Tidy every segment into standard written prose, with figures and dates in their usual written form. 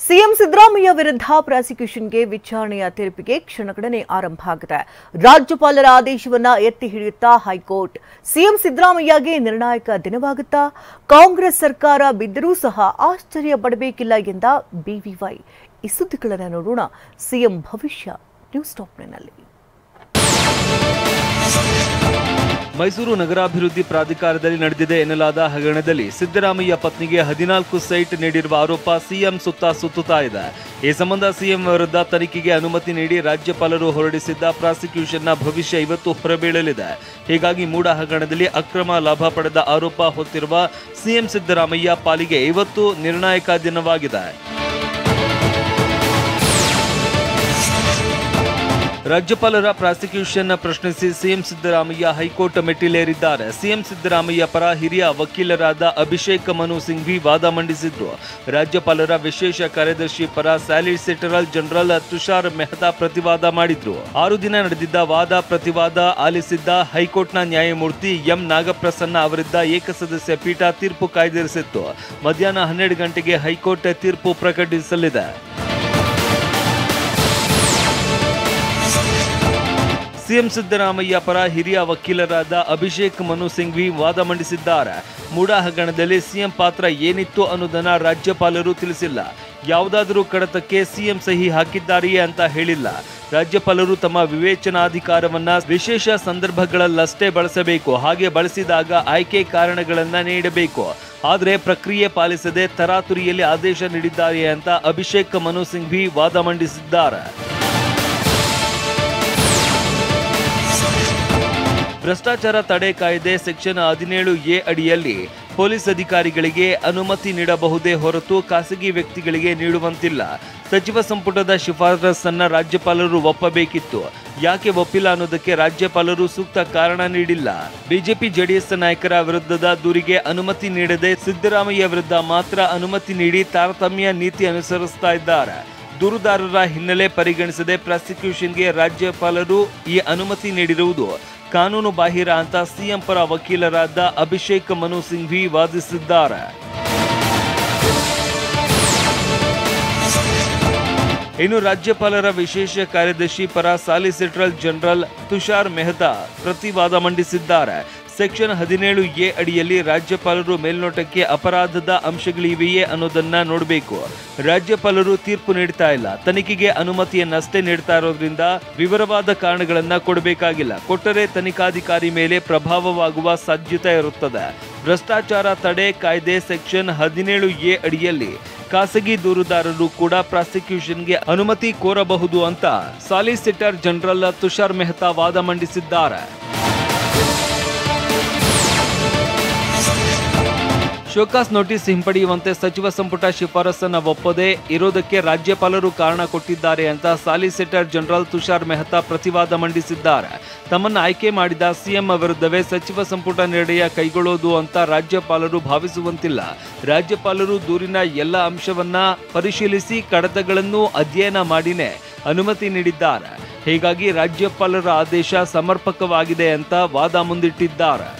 CM Siddaramaiah ವಿರುದ್ಧ ಪ್ರಾಸಿಕ್ಯೂಷನ್ಗೆ ವಿಚಾರಣೆಯ ತೀರ್ಪಿಗೆ ಕ್ಷಣಗಣನೆ ಆರಂಭ ಆಗಿದೆ. ರಾಜ್ಯಪಾಲರ ಆದೇಶವನ್ನ ಎತ್ತಿ ಹಿಡಿಯುತ್ತಾ ಹೈಕೋರ್ಟ್. ಸಿಎಂ ಸಿದ್ದರಾಮಯ್ಯಗೆ ನಿರ್ಣಾಯಕ ದಿನವಾಗುತ್ತಾ? ಕಾಂಗ್ರೆಸ್ ಸರ್ಕಾರ ಬಿದ್ದರೂ ಸಹ ಆಶ್ಚರ್ಯ ಪಡಬೇಕಿಲ್ಲ ಎಂದ ಬಿವಿವೈ. ಈ ಸುದ್ದಿಗಳನ್ನು ನೋಡೋಣ ಸಿಎಂ ಭವಿಷ್ಯ ನ್ಯೂಸ್ ಟಾಪ್ನಲ್ಲಿ. ಮೈಸೂರು ನಗರಾಭಿವೃದ್ಧಿ ಪ್ರಾಧಿಕಾರದಲ್ಲಿ ನಡೆದಿದೆ ಎನ್ನಲಾದ ಹಗರಣದಲ್ಲಿ ಸಿದ್ದರಾಮಯ್ಯ ಪತ್ನಿಗೆ 14 ಸೈಟ್ ನೀಡಿರುವ ಆರೋಪ ಸಿಎಂ ಸುತ್ತ ಸುತ್ತುತ್ತಾ ಇದೆ. ಈ ಸಂಬಂಧ ಸಿಎಂ ವಿರುದ್ಧ ತನಿಖೆಗೆ ಅನುಮತಿ ನೀಡಿ ರಾಜ್ಯಪಾಲರು ಹೊರಡಿಸಿದ್ದ ಪ್ರಾಸಿಕ್ಯೂಷನ್ನ ಭವಿಷ್ಯ ಇವತ್ತು ಹೊರಬೀಳಲಿದೆ. ಹೀಗಾಗಿ ಮೂಡ ಹಗರಣದಲ್ಲಿ ಅಕ್ರಮ ಲಾಭ ಪಡೆದ ಆರೋಪ ಹೊತ್ತಿರುವ ಸಿಎಂ ಸಿದ್ದರಾಮಯ್ಯ ಪಾಲಿಗೆ ಇವತ್ತು ನಿರ್ಣಾಯಕ ದಿನವಾಗಿದೆ. ರಾಜ್ಯಪಾಲರ ಪ್ರಾಸಿಕ್ಯೂಷನ್ ಪ್ರಶ್ನಿಸಿ ಸಿಎಂ ಸಿದ್ದರಾಮಯ್ಯ ಹೈಕೋರ್ಟ್ ಮೆಟ್ಟಿಲೇರಿದ್ದಾರೆ. ಸಿಎಂ ಸಿದ್ದರಾಮಯ್ಯ ಪರ ಹಿರಿಯ ವಕೀಲರಾದ ಅಭಿಷೇಕ್ ಮನು ಸಿಂಘ್ವಿ ವಾದ ಮಂಡಿಸಿದ್ರು. ರಾಜ್ಯಪಾಲರ ವಿಶೇಷ ಕಾರ್ಯದರ್ಶಿ ಪರ ಸಾಲಿಸಿಟರ್ ಜನರಲ್ ತುಷಾರ್ ಮೆಹ್ತಾ ಪ್ರತಿವಾದ ಮಾಡಿದ್ರು. 6 ದಿನ ನಡೆದಿದ್ದ ವಾದ ಪ್ರತಿವಾದ ಆಲಿಸಿದ್ದ ಹೈಕೋರ್ಟ್ನ ನ್ಯಾಯಮೂರ್ತಿ ಎಂ ನಾಗಪ್ರಸನ್ನ ಅವರಿದ್ದ ಏಕಸದಸ್ಯ ಪೀಠ ತೀರ್ಪು ಕಾಯ್ದಿರಿಸಿತ್ತು. ಮಧ್ಯಾಹ್ನ 12 ಗಂಟೆಗೆ ಹೈಕೋರ್ಟ್ ತೀರ್ಪು ಪ್ರಕಟಿಸಲಿದೆ. ಸಿಎಂ ಸಿದ್ದರಾಮಯ್ಯ ಪರ ಹಿರಿಯ ವಕೀಲರಾದ ಅಭಿಷೇಕ್ ಮನು ಸಿಂಘ್ವಿ ವಾದ ಮಂಡಿಸಿದ್ದಾರೆ. ಮೂಡ ಹಗರಣದಲ್ಲಿ ಸಿಎಂ ಪಾತ್ರ ಏನಿತ್ತು ಅನ್ನೋದನ್ನ ರಾಜ್ಯಪಾಲರು ತಿಳಿಸಿಲ್ಲ. ಯಾವುದಾದರೂ ಕಡತಕ್ಕೆ ಸಿಎಂ ಸಹಿ ಹಾಕಿದ್ದಾರೆಯೇ ಅಂತ ಹೇಳಿಲ್ಲ. ರಾಜ್ಯಪಾಲರು ತಮ್ಮ ವಿವೇಚನಾಧಿಕಾರವನ್ನ ವಿಶೇಷ ಸಂದರ್ಭಗಳಲ್ಲಷ್ಟೇ ಬಳಸಬೇಕು. ಹಾಗೆ ಬಳಸಿದಾಗ ಆಯ್ಕೆ ಕಾರಣಗಳನ್ನ ನೀಡಬೇಕು. ಆದರೆ ಪ್ರಕ್ರಿಯೆ ಪಾಲಿಸದೆ ತರಾತುರಿಯಲ್ಲಿ ಆದೇಶ ನೀಡಿದ್ದಾರೆ ಅಂತ ಅಭಿಷೇಕ್ ಮನು ಸಿಂಘ್ವಿ ವಾದ ಮಂಡಿಸಿದ್ದಾರೆ. ಭ್ರಷ್ಟಾಚಾರ ತಡೆ ಕಾಯ್ದೆ ಸೆಕ್ಷನ್ 17A ಅಡಿಯಲ್ಲಿ ಪೊಲೀಸ್ ಅಧಿಕಾರಿಗಳಿಗೆ ಅನುಮತಿ ನೀಡಬಹುದೇ ಹೊರತು ಖಾಸಗಿ ವ್ಯಕ್ತಿಗಳಿಗೆ ನೀಡುವಂತಿಲ್ಲ. ಸಚಿವ ಸಂಪುಟದ ಶಿಫಾರಸನ್ನ ರಾಜ್ಯಪಾಲರು ಒಪ್ಪಬೇಕಿತ್ತು. ಯಾಕೆ ಒಪ್ಪಿಲ್ಲ ಅನ್ನೋದಕ್ಕೆ ರಾಜ್ಯಪಾಲರು ಸೂಕ್ತ ಕಾರಣ ನೀಡಿಲ್ಲ. ಬಿಜೆಪಿ ಜೆಡಿಎಸ್ ನಾಯಕರ ವಿರುದ್ಧದ ದೂರಿಗೆ ಅನುಮತಿ ನೀಡದೆ ಸಿದ್ದರಾಮಯ್ಯ ವಿರುದ್ಧ ಮಾತ್ರ ಅನುಮತಿ ನೀಡಿ ತಾರತಮ್ಯ ನೀತಿ ಅನುಸರಿಸ್ತಾ ಇದ್ದಾರೆ. ದೂರುದಾರರ ಹಿನ್ನೆಲೆ ಪರಿಗಣಿಸದೆ ಪ್ರಾಸಿಕ್ಯೂಷನ್ಗೆ ರಾಜ್ಯಪಾಲರು ಈ ಅನುಮತಿ ನೀಡಿರುವುದು ಕಾನೂನು ಬಾಹಿರ ಅಂತ ಸಿಎಂ ಪರ ವಕೀಲರಾದ ಅಭಿಷೇಕ್ ಮನು ಸಿಂಘ್ವಿ ವಾದಿಸಿದ್ದಾರೆ. ಇನ್ನು ರಾಜ್ಯಪಾಲರ ವಿಶೇಷ ಕಾರ್ಯದರ್ಶಿ ಪರ ಸಾಲಿಸಿಟರ್ ಜನರಲ್ ತುಷಾರ್ ಮೆಹ್ತಾ ಪ್ರತಿವಾದ ಮಂಡಿಸಿದ್ದಾರೆ. ಸೆಕ್ಷನ್ 17A ಅಡಿಯಲ್ಲಿ ರಾಜ್ಯಪಾಲರು ಮೇಲ್ನೋಟಕ್ಕೆ ಅಪರಾಧದ ಅಂಶಗಳಿವೆಯೇ ಅನ್ನೋದನ್ನ ನೋಡಬೇಕು. ರಾಜ್ಯಪಾಲರು ತೀರ್ಪು ನೀಡ್ತಾ ಇಲ್ಲ. ತನಿಖೆಗೆ ಅನುಮತಿಯನ್ನಷ್ಟೇ ನೀಡ್ತಾ ಇರೋದ್ರಿಂದ ವಿವರವಾದ ಕಾರಣಗಳನ್ನ ಕೊಡಬೇಕಾಗಿಲ್ಲ. ಕೊಟ್ಟರೆ ತನಿಖಾಧಿಕಾರಿ ಮೇಲೆ ಪ್ರಭಾವವಾಗುವ ಸಾಧ್ಯತೆ ಇರುತ್ತದೆ. ಭ್ರಷ್ಟಾಚಾರ ತಡೆ ಕಾಯ್ದೆ ಸೆಕ್ಷನ್ 17A ಅಡಿಯಲ್ಲಿ ಖಾಸಗಿ ದೂರುದಾರರು ಕೂಡ ಪ್ರಾಸಿಕ್ಯೂಷನ್ಗೆ ಅನುಮತಿ ಕೋರಬಹುದು ಅಂತ ಸಾಲಿಸಿಟರ್ ಜನರಲ್ ತುಷಾರ್ ಮೆಹ್ತಾ ವಾದ ಮಂಡಿಸಿದ್ದಾರೆ. ಶೋಕಾಸ್ ನೋಟಿಸ್ ಹಿಂಪಡೆಯುವಂತೆ ಸಚಿವ ಸಂಪುಟ ಶಿಫಾರಸನ್ನು ಒಪ್ಪದೆ ಇರೋದಕ್ಕೆ ರಾಜ್ಯಪಾಲರು ಕಾರಣ ಕೊಟ್ಟಿದ್ದಾರೆ ಅಂತ ಸಾಲಿಸಿಟರ್ ಜನರಲ್ ತುಷಾರ್ ಮೆಹ್ತಾ ಪ್ರತಿವಾದ ಮಂಡಿಸಿದ್ದಾರೆ. ತಮ್ಮನ್ನು ಆಯ್ಕೆ ಮಾಡಿದ ಸಿಎಂ ವಿರುದ್ಧವೇ ಸಚಿವ ಸಂಪುಟ ನಿರ್ಣಯ ಕೈಗೊಳ್ಳೋದು ಅಂತ ರಾಜ್ಯಪಾಲರು ಭಾವಿಸುವಂತಿಲ್ಲ. ರಾಜ್ಯಪಾಲರು ದೂರಿನ ಎಲ್ಲ ಅಂಶವನ್ನ ಪರಿಶೀಲಿಸಿ ಕಡತಗಳನ್ನು ಅಧ್ಯಯನ ಮಾಡಿನೇ ಅನುಮತಿ ನೀಡಿದ್ದಾರೆ. ಹೀಗಾಗಿ ರಾಜ್ಯಪಾಲರ ಆದೇಶ ಸಮರ್ಪಕವಾಗಿದೆ ಅಂತ ವಾದ ಮುಂದಿಟ್ಟಿದ್ದಾರೆ.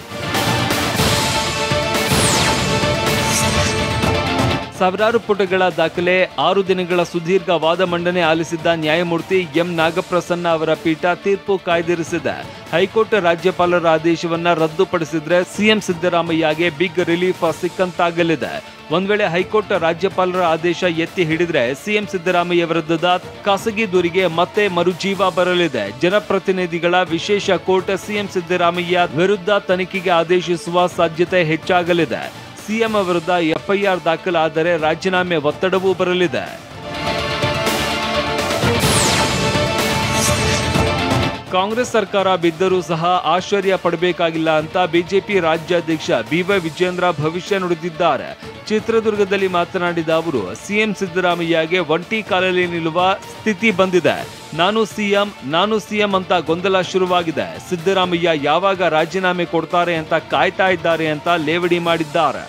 ಸಾವಿರಾರು ಪುಟಗಳ ದಾಖಲೆ 6 ದಿನಗಳ ಸುದೀರ್ಘ ವಾದ ಮಂಡನೆ ಆಲಿಸಿದ್ದ ನ್ಯಾಯಮೂರ್ತಿ ಎಂ ನಾಗಪ್ರಸನ್ನ ಅವರ ಪೀಠ ತೀರ್ಪು ಕಾಯ್ದಿರಿಸಿದೆ. ಹೈಕೋರ್ಟ್ ರಾಜ್ಯಪಾಲರ ಆದೇಶವನ್ನ ರದ್ದುಪಡಿಸಿದ್ರೆ ಸಿಎಂ ಸಿದ್ದರಾಮಯ್ಯಗೆ ಬಿಗ್ ರಿಲೀಫ್ ಸಿಕ್ಕಂತಾಗಲಿದೆ. ಒಂದ್ ವೇಳೆ ಹೈಕೋರ್ಟ್ ರಾಜ್ಯಪಾಲರ ಆದೇಶ ಎತ್ತಿ ಹಿಡಿದ್ರೆ ಸಿಎಂ ಸಿದ್ದರಾಮಯ್ಯ ವಿರುದ್ಧದ ಖಾಸಗಿ ದೂರಿಗೆ ಮತ್ತೆ ಮರುಜೀವ ಬರಲಿದೆ. ಜನಪ್ರತಿನಿಧಿಗಳ ವಿಶೇಷ ಕೋರ್ಟ್ ಸಿಎಂ ಸಿದ್ದರಾಮಯ್ಯ ವಿರುದ್ಧ ತನಿಖೆಗೆ ಆದೇಶಿಸುವ ಸಾಧ್ಯತೆ ಹೆಚ್ಚಾಗಲಿದೆ. ಸಿಎಂ ವಿರುದ್ಧ ಎಫ್ಐಆರ್ ದಾಖಲಾದರೆ ರಾಜೀನಾಮೆ ಒತ್ತಡವೂ ಬರಲಿದೆ. ಕಾಂಗ್ರೆಸ್ ಸರ್ಕಾರ ಬಿದ್ದರೂ ಸಹ ಆಶ್ಚರ್ಯ ಪಡಬೇಕಾಗಿಲ್ಲ ಅಂತ ಬಿಜೆಪಿ ರಾಜ್ಯಾಧ್ಯಕ್ಷ ಬಿವೈ ವಿಜೇಂದ್ರ ಭವಿಷ್ಯ ನುಡಿದಿದ್ದಾರೆ. ಚಿತ್ರದುರ್ಗದಲ್ಲಿ ಮಾತನಾಡಿದ ಅವರು, ಸಿಎಂ ಸಿದ್ದರಾಮಯ್ಯಗೆ ಒಂಟಿ ಕಾಲಲ್ಲಿ ನಿಲ್ಲುವ ಸ್ಥಿತಿ ಬಂದಿದೆ. ನಾನು ಸಿಎಂ ಅಂತ ಗೊಂದಲ ಶುರುವಾಗಿದೆ. ಸಿದ್ದರಾಮಯ್ಯ ಯಾವಾಗ ರಾಜೀನಾಮೆ ಕೊಡ್ತಾರೆ ಅಂತ ಕಾಯ್ತಾ ಇದ್ದಾರೆ ಅಂತ ಲೇವಡಿ ಮಾಡಿದ್ದಾರೆ.